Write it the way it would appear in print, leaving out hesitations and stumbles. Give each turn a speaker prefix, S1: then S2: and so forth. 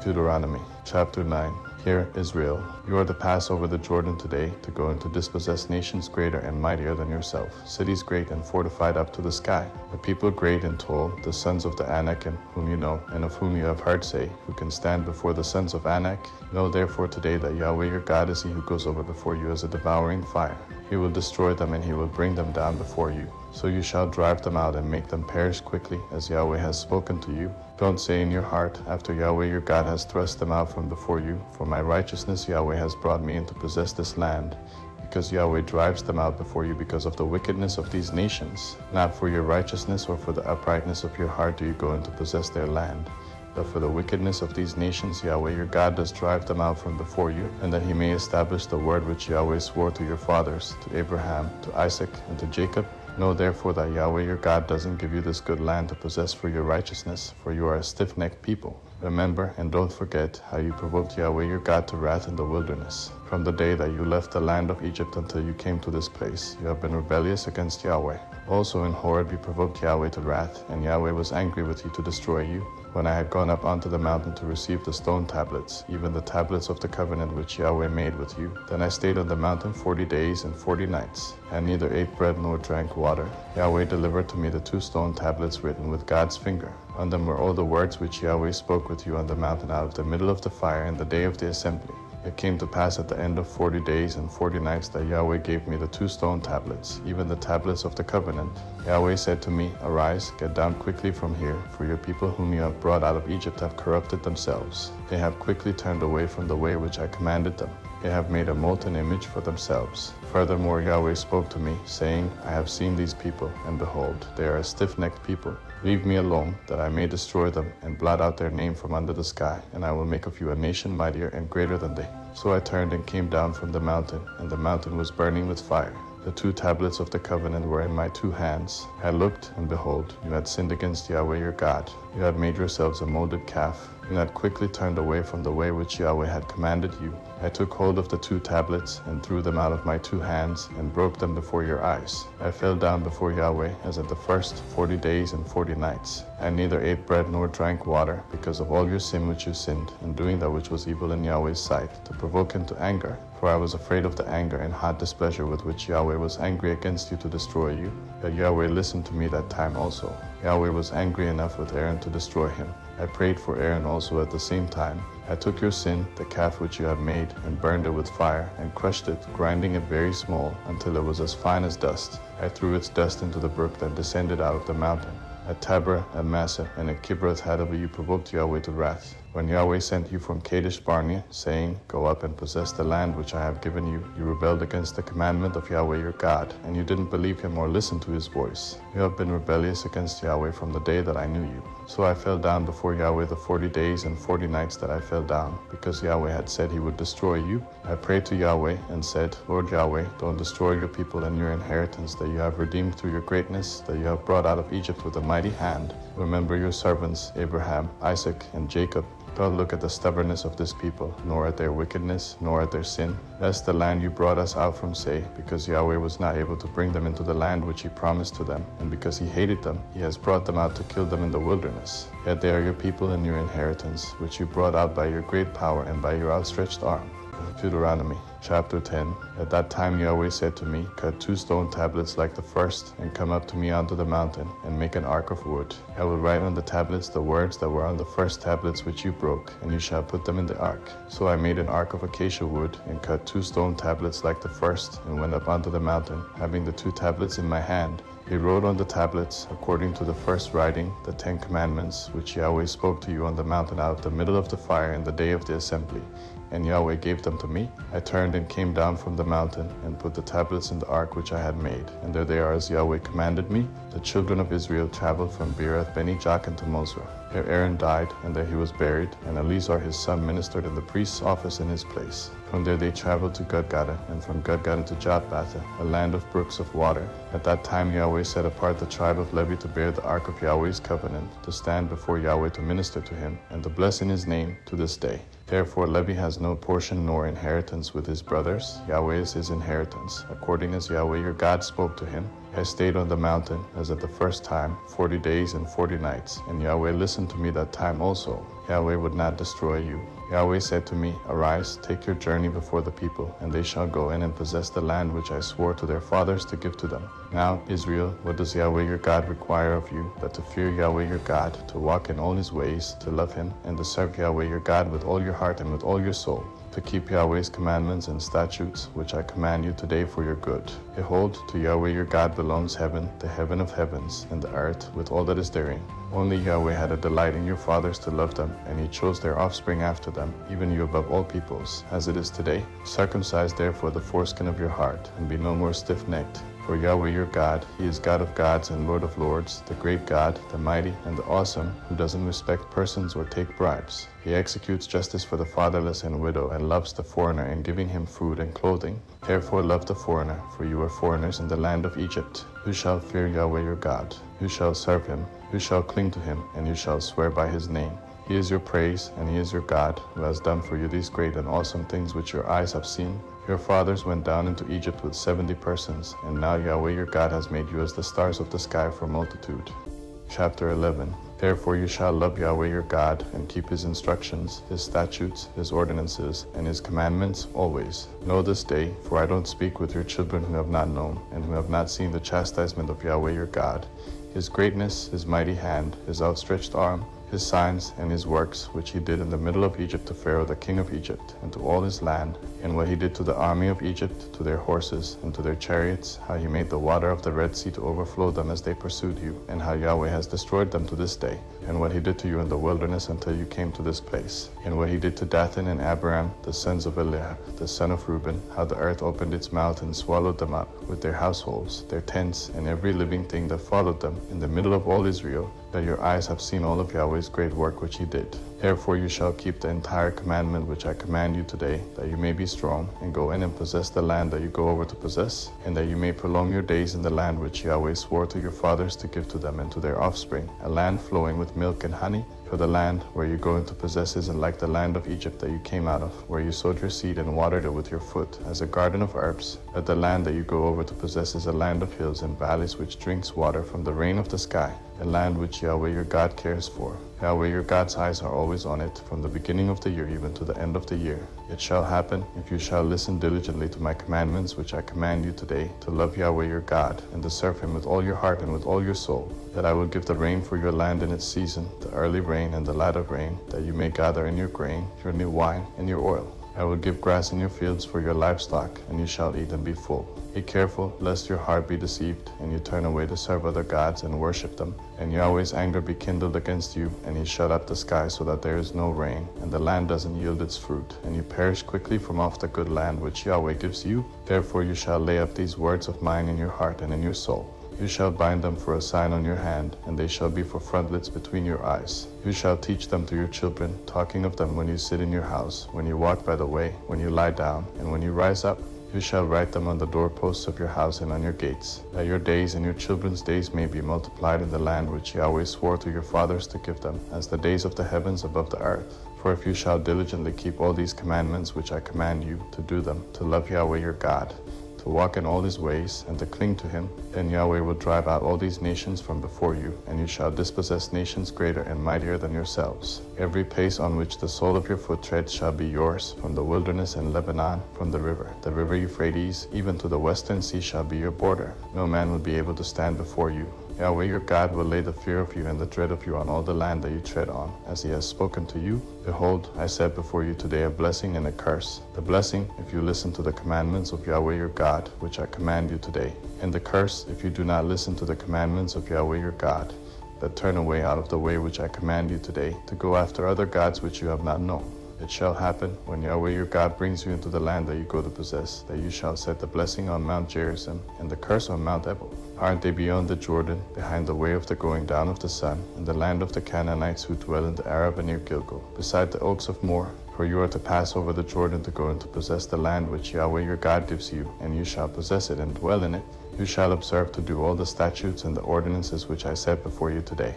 S1: Deuteronomy chapter 9. Hear, Israel, you are to pass over the Jordan today to go and to dispossess nations greater and mightier than yourself, cities great and fortified up to the sky, a people great and tall, the sons of the Anak, and whom you know, and of whom you have heard say, who can stand before the sons of Anak. Know therefore today that Yahweh your God is he who goes over before you as a devouring fire. He will destroy them, and he will bring them down before you. So you shall drive them out and make them perish quickly, as Yahweh has spoken to you. Don't say in your heart, after Yahweh your God has thrust them out from before you, for my righteousness Yahweh has brought me in to possess this land. Because Yahweh drives them out before you because of the wickedness of these nations. Not for your righteousness or for the uprightness of your heart do you go in to possess their land. But for the wickedness of these nations Yahweh your God does drive them out from before you, and that he may establish the word which Yahweh swore to your fathers, to Abraham, to Isaac, and to Jacob. Know therefore that Yahweh your God doesn't give you this good land to possess for your righteousness, for you are a stiff-necked people. Remember and don't forget how you provoked Yahweh your God to wrath in the wilderness. From the day that you left the land of Egypt until you came to this place, you have been rebellious against Yahweh. Also in Horeb you provoked Yahweh to wrath, and Yahweh was angry with you to destroy you. When I had gone up onto the mountain to receive the stone tablets, even the tablets of the covenant which Yahweh made with you, then I stayed on the mountain 40 days and 40 nights, and neither ate bread nor drank water. Yahweh delivered to me the 2 stone tablets written with God's finger. On them were all the words which Yahweh spoke with you on the mountain out of the middle of the fire in the day of the assembly. It came to pass at the end of 40 days and 40 nights that Yahweh gave me the 2 stone tablets, even the tablets of the covenant. Yahweh said to me, Arise, get down quickly from here, for your people whom you have brought out of Egypt have corrupted themselves. They have quickly turned away from the way which I commanded them. They have made a molten image for themselves. Furthermore Yahweh spoke to me, saying, I have seen these people, and behold, they are a stiff-necked people. Leave me alone, that I may destroy them, and blot out their name from under the sky, and I will make of you a nation mightier and greater than they. So I turned and came down from the mountain, and the mountain was burning with fire. The 2 tablets of the covenant were in my 2 hands. I looked, and behold, you had sinned against Yahweh your God. You had made yourselves a molded calf. You had quickly turned away from the way which Yahweh had commanded you. I took hold of the 2 tablets, and threw them out of my 2 hands, and broke them before your eyes. I fell down before Yahweh, as at the first 40 days and 40 nights. I neither ate bread nor drank water, because of all your sin which you sinned, in doing that which was evil in Yahweh's sight, to provoke him to anger. For I was afraid of the anger and hot displeasure with which Yahweh was angry against you to destroy you. Yet Yahweh listened to me that time also. Yahweh was angry enough with Aaron to destroy him. I prayed for Aaron also at the same time. I took your sin, the calf which you had made, and burned it with fire, and crushed it, grinding it very small, until it was as fine as dust. I threw its dust into the brook that descended out of the mountain. At Taberah, at Massah, and at Kibroth Hattaavah you provoked Yahweh to wrath. When Yahweh sent you from Kadesh Barnea, saying, Go up and possess the land which I have given you, you rebelled against the commandment of Yahweh your God, and you didn't believe him or listen to his voice. You have been rebellious against Yahweh from the day that I knew you. So I fell down before Yahweh the 40 days and 40 nights that I fell down, because Yahweh had said he would destroy you. I prayed to Yahweh and said, Lord Yahweh, don't destroy your people and your inheritance that you have redeemed through your greatness, that you have brought out of Egypt with a mighty hand. Remember your servants, Abraham, Isaac, and Jacob. Don't look at the stubbornness of this people, nor at their wickedness, nor at their sin, lest the land you brought us out from say, because Yahweh was not able to bring them into the land which he promised to them, and because he hated them, he has brought them out to kill them in the wilderness. Yet they are your people and your inheritance, which you brought out by your great power and by your outstretched arm. Deuteronomy chapter 10. At that time Yahweh said to me, Cut 2 stone tablets like the first, and come up to me onto the mountain, and make an ark of wood. I will write on the tablets the words that were on the first tablets which you broke, and you shall put them in the ark. So I made an ark of acacia wood, and cut 2 stone tablets like the first, and went up onto the mountain, having the 2 tablets in my hand. He wrote on the tablets, according to the first writing, the 10 commandments, which Yahweh spoke to you on the mountain out of the middle of the fire in the day of the assembly. And Yahweh gave them to me. I turned and came down from the mountain, and put the tablets in the ark which I had made. And there they are as Yahweh commanded me. The children of Israel traveled from Beerath Beni-Jaakan to Mosra. There Aaron died, and there he was buried, and Eleazar his son ministered in the priest's office in his place. From there they traveled to Gudgodah, and from Gudgodah to Jotbathah, a land of brooks of water. At that time Yahweh set apart the tribe of Levi to bear the ark of Yahweh's covenant, to stand before Yahweh to minister to him, and to bless in his name to this day. Therefore Levi has no portion nor inheritance with his brothers. Yahweh is his inheritance, according as Yahweh your God spoke to him. I stayed on the mountain, as at the first time, 40 days and 40 nights, and Yahweh listened to me that time also. Yahweh would not destroy you. Yahweh said to me, Arise, take your journey before the people, and they shall go in and possess the land which I swore to their fathers to give to them. Now, Israel, what does Yahweh your God require of you, but to fear Yahweh your God, to walk in all his ways, to love him, and to serve Yahweh your God with all your heart and with all your soul, to keep Yahweh's commandments and statutes, which I command you today for your good. Behold, to Yahweh your God belongs heaven, the heaven of heavens, and the earth with all that is therein. Only Yahweh had a delight in your fathers to love them, and he chose their offspring after them, even you above all peoples, as it is today. Circumcise therefore the foreskin of your heart, and be no more stiff-necked. For Yahweh your God, he is God of gods and Lord of lords, the great God, the mighty and the awesome, who doesn't respect persons or take bribes. He executes justice for the fatherless and widow, and loves the foreigner in giving him food and clothing. Therefore love the foreigner, for you are foreigners in the land of Egypt. You shall fear Yahweh your God. You shall serve him. You shall cling to him, and you shall swear by his name. He is your praise, and he is your God, who has done for you these great and awesome things which your eyes have seen. Your fathers went down into Egypt with 70 persons, and now Yahweh your God has made you as the stars of the sky for multitude. Chapter 11. Therefore you shall love Yahweh your God, and keep his instructions, his statutes, his ordinances, and his commandments always. Know this day, for I don't speak with your children who have not known, and who have not seen the chastisement of Yahweh your God, his greatness, his mighty hand, his outstretched arm, his signs and his works, which he did in the middle of Egypt to Pharaoh the king of Egypt, and to all his land, and what he did to the army of Egypt, to their horses, and to their chariots, how he made the water of the Red Sea to overflow them as they pursued you, and how Yahweh has destroyed them to this day, and what he did to you in the wilderness until you came to this place, and what he did to Dathan and Abiram, the sons of Eliab, the son of Reuben, how the earth opened its mouth and swallowed them up, with their households, their tents, and every living thing that followed them, in the middle of all Israel, that your eyes have seen all of Yahweh's great work which he did. Therefore you shall keep the entire commandment which I command you today, that you may be strong, and go in and possess the land that you go over to possess, and that you may prolong your days in the land which Yahweh swore to your fathers to give to them and to their offspring, a land flowing with milk and honey. For the land where you go into possess isn't like the land of Egypt that you came out of, where you sowed your seed and watered it with your foot, as a garden of herbs. But the land that you go over to possess is a land of hills and valleys which drinks water from the rain of the sky, a land which Yahweh your God cares for. Yahweh your God's eyes are always on it, from the beginning of the year even to the end of the year. It shall happen, if you shall listen diligently to my commandments which I command you today, to love Yahweh your God, and to serve him with all your heart and with all your soul, that I will give the rain for your land in its season, the early rain and the latter rain, that you may gather in your grain, your new wine, and your oil. I will give grass in your fields for your livestock, and you shall eat and be full. Be careful, lest your heart be deceived, and you turn away to serve other gods and worship them, and Yahweh's anger be kindled against you, and he shut up the sky so that there is no rain, and the land doesn't yield its fruit, and you perish quickly from off the good land which Yahweh gives you. Therefore you shall lay up these words of mine in your heart and in your soul. You shall bind them for a sign on your hand, and they shall be for frontlets between your eyes. You shall teach them to your children, talking of them when you sit in your house, when you walk by the way, when you lie down, and when you rise up. You shall write them on the doorposts of your house and on your gates, that your days and your children's days may be multiplied in the land which Yahweh swore to your fathers to give them, as the days of the heavens above the earth. For if you shall diligently keep all these commandments which I command you, to do them, to love Yahweh your God, to walk in all his ways, and to cling to him, then Yahweh will drive out all these nations from before you, and you shall dispossess nations greater and mightier than yourselves. Every place on which the sole of your foot treads shall be yours, from the wilderness and Lebanon, from the river Euphrates, even to the western sea shall be your border. No man will be able to stand before you. Yahweh your God will lay the fear of you and the dread of you on all the land that you tread on, as he has spoken to you. Behold, I set before you today a blessing and a curse. The blessing, if you listen to the commandments of Yahweh your God, which I command you today. And the curse, if you do not listen to the commandments of Yahweh your God, but turn away out of the way which I command you today, to go after other gods which you have not known. It shall happen, when Yahweh your God brings you into the land that you go to possess, that you shall set the blessing on Mount Gerizim, and the curse on Mount Ebal. Aren't they beyond the Jordan, behind the way of the going down of the sun, in the land of the Canaanites who dwell in the Arabah near Gilgal, beside the oaks of Moor? For you are to pass over the Jordan to go and to possess the land which Yahweh your God gives you, and you shall possess it and dwell in it. You shall observe to do all the statutes and the ordinances which I set before you today.